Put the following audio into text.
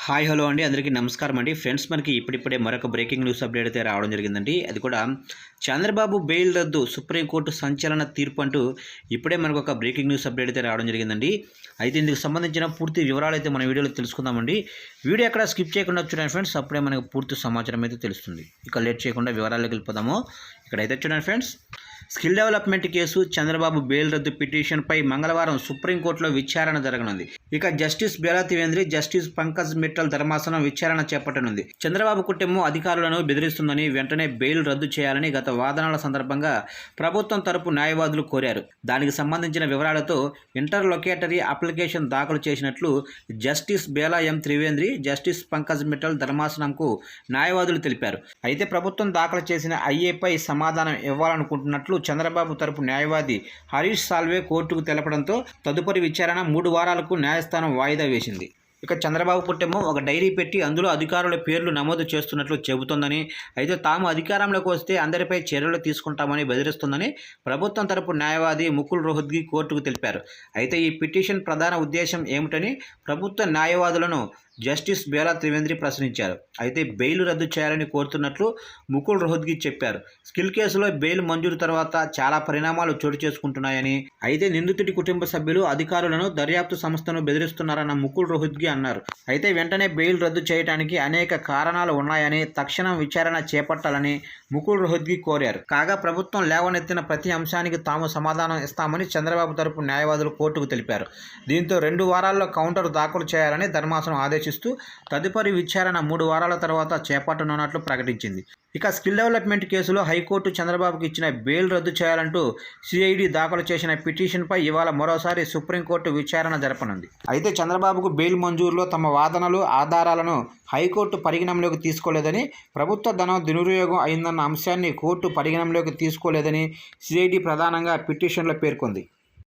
Hi hello అండి, అందరికీ నమస్కారం అండి. ఫ్రెండ్స్, మనకి ఇప్పుడిప్పుడే మరొక బ్రేకింగ్ న్యూస్ అప్డేట్ అయితే రావడం జరిగిందండి. అది కూడా చంద్రబాబు బెయిల్ రద్దు, సుప్రీంకోర్టు సంచలన తీర్పు అంటూ ఇప్పుడే మనకు ఒక బ్రేకింగ్ న్యూస్ అప్డేట్ అయితే రావడం జరిగిందండి. అయితే ఇందుకు సంబంధించిన పూర్తి వివరాలు అయితే మన వీడియోలో తెలుసుకుందామండి. వీడియో ఎక్కడ స్కిప్ చేయకుండా చూడండి ఫ్రెండ్స్, అప్పుడే మనకు పూర్తి సమాచారం అయితే తెలుస్తుంది. ఇక లేట్ చేయకుండా వివరాల్లోకి వెళ్ళిపోదాము. ఇక్కడైతే చూడండి friends, skill development case, Chandrababu bail రద్దు పిటిషన్పై మంగళవారం సుప్రీంకోర్టులో విచారణ జరగనుంది. ఇక జస్టిస్ బేలా త్రివేంద్రి, జస్టిస్ పంకజ్ మిట్టల్ ధర్మాసనం విచారణ చేపట్టనుంది. చంద్రబాబు కుటుంబం అధికారులను బెదిరిస్తుందని, వెంటనే బెయిల్ రద్దు చేయాలని గత వాదనల సందర్భంగా ప్రభుత్వం తరపు న్యాయవాదులు కోరారు. దానికి సంబంధించిన వివరాలతో ఇంటర్లొకేటరీ అప్లికేషన్ దాఖలు చేసినట్లు జస్టిస్ బేలా ఎం త్రివేంద్రి, జస్టిస్ పంకజ్ మిట్టల్ ధర్మాసనంకు న్యాయవాదులు తెలిపారు. అయితే ప్రభుత్వం దాఖలు చేసిన ఐఏపై సమాధానం ఇవ్వాలనుకుంటున్నట్లు చంద్రబాబు తరపు న్యాయవాది హరీష్ సాల్వే కోర్టుకు తెలపడంతో తదుపరి విచారణ 3 వారాలకు న్యాయస్థానం వాయిదా వేసింది. ఇక చంద్రబాబు కుటుంబం ఒక డైరీ పెట్టి అందులో అధికారుల పేర్లు నమోదు చేస్తున్నట్లు చెబుతోందని, అయితే తాము అధికారంలోకి వస్తే అందరిపై చర్యలు తీసుకుంటామని బెదిరిస్తుందని ప్రభుత్వం తరపు న్యాయవాది ముకుల్ రోహత్గి కోర్టుకు తెలిపారు. అయితే ఈ పిటిషన్ ప్రధాన ఉద్దేశం ఏమిటని ప్రభుత్వ న్యాయవాదులను జస్టిస్ బేలా త్రివేంద్రి ప్రశ్నించారు. అయితే బెయిల్ రద్దు చేయాలని కోరుతున్నట్లు ముకుల్ రోహత్గి చెప్పారు. స్కిల్ కేసులో బెయిల్ మంజూరు తర్వాత చాలా పరిణామాలు చోటు చేసుకుంటున్నాయని, అయితే నిందితుడి కుటుంబ సభ్యులు అధికారులను, దర్యాప్తు సంస్థను బెదిరిస్తున్నారన్న ముకుల్ రోహత్గి అన్నారు. అయితే వెంటనే బెయిల్ రద్దు చేయడానికి అనేక కారణాలు ఉన్నాయని, తక్షణం విచారణ చేపట్టాలని ముకుల్ రోహత్గి కోరారు. కాగా ప్రభుత్వం లేవనెత్తిన ప్రతి అంశానికి తాము సమాధానం ఇస్తామని చంద్రబాబు తరపు న్యాయవాదులు కోర్టుకు తెలిపారు. దీంతో 2 వారాల్లో కౌంటర్ దాఖలు చేయాలని ధర్మాసనం ఆదేశిస్తూ తదుపరి విచారణ 3 వారాల తర్వాత చేపట్టనున్నట్లు ప్రకటించింది. ఇక స్కిల్ డెవలప్మెంట్ కేసులో హైకోర్టు చంద్రబాబుకు ఇచ్చిన బెయిల్ రద్దు చేయాలంటూ సిఐడి దాఖలు చేసిన పిటిషన్పై ఇవాళ మరోసారి సుప్రీంకోర్టు విచారణ జరపనుంది. అయితే చంద్రబాబుకు బెయిల్ మంజూరులో తమ వాదనలు, ఆధారాలను హైకోర్టు పరిగణనలోకి తీసుకోలేదని, ప్రభుత్వ ధనం దుర్వినియోగం అయిందన్న అంశాన్ని కోర్టు పరిగణనలోకి తీసుకోలేదని సిఐడి ప్రధానంగా పిటిషన్లో పేర్కొంది.